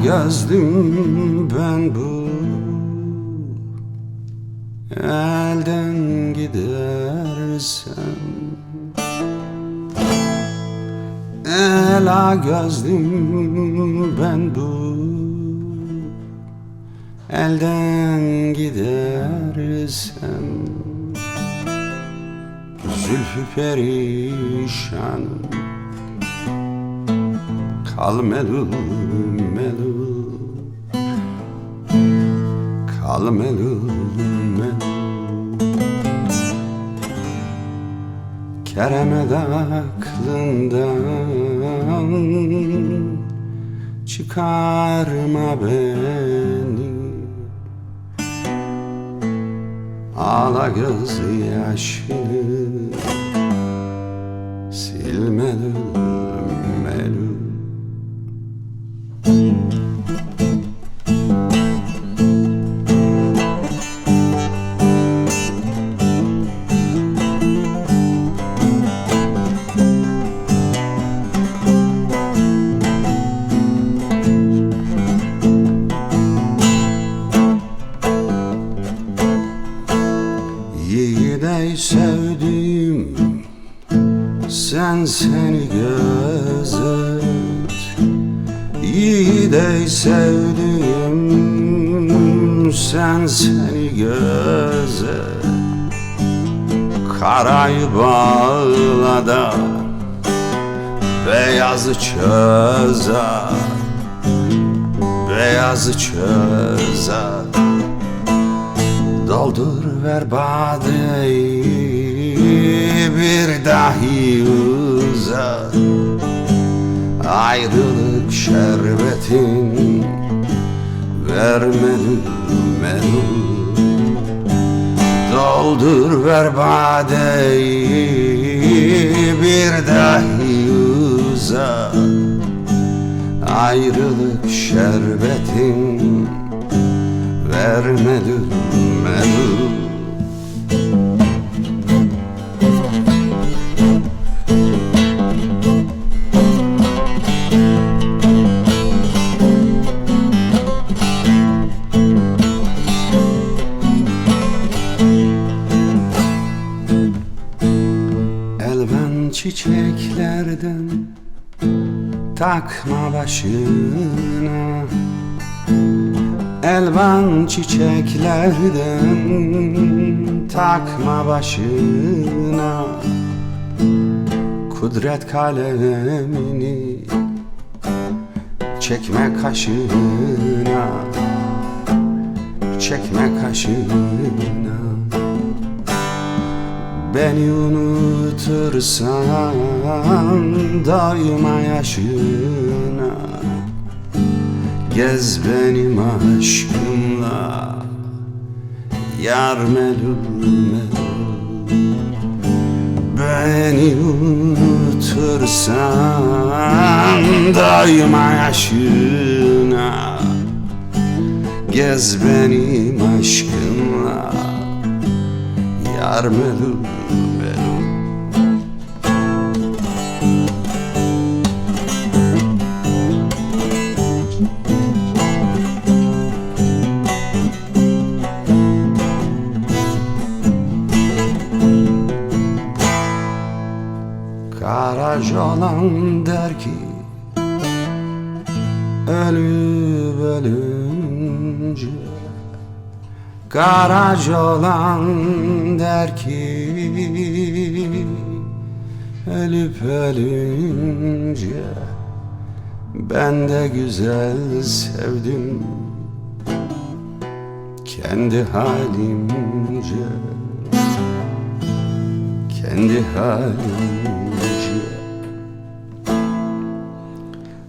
gözlüm ben bu elden gidersem, ela gözlüm ben bu elden gidersem, zülfü perişanım kal melul melul, kal melul melul. Keremet aklından çıkarma beni, ağla göz yaşını sil melul melul. Yiğidey sevdim, sen seni gözet. Yiğidey sevdim, sen seni gözet. Karayı bağla da beyazı çözer, beyazı çözer. Doldur ver badeyi bir dahi uzat, ayrılık şerbetin ver melul melul. Doldur ver badeyi bir dahi uzat, ayrılık şerbetin ver melul melul. Elvan çiçeklerden takma başına, elvan çiçeklerden takma başına. Kudret kalemini çekme kaşına, çekme kaşına. Beni unutursan daima yaşına, gez benim aşkımla yar melul melul. Beni unutursan daima yaşına, gez benim aşkımla yar melul melul. Karaca olan der ki ölüp ölünce, karaca olan der ki ölüp ölünce, ben de güzel sevdim kendi halimce, kendi halimce.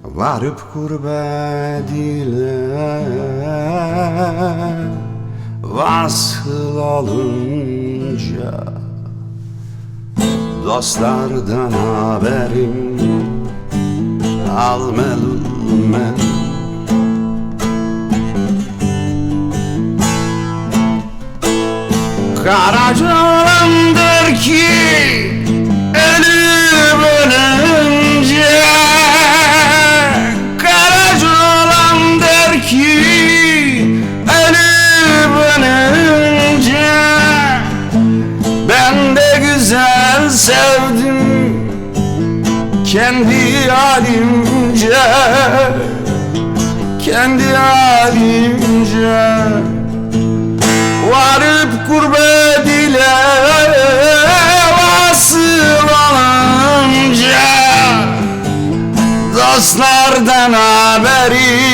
Varıp gurbet ile vasıl olunca, dostlardan haberim al melul melul. Karaca olandır ki ölüp ölünce, karaca olandır halimce, kendi halimce. Varıp gurbet ile vasıl olunca, dostlardan haberim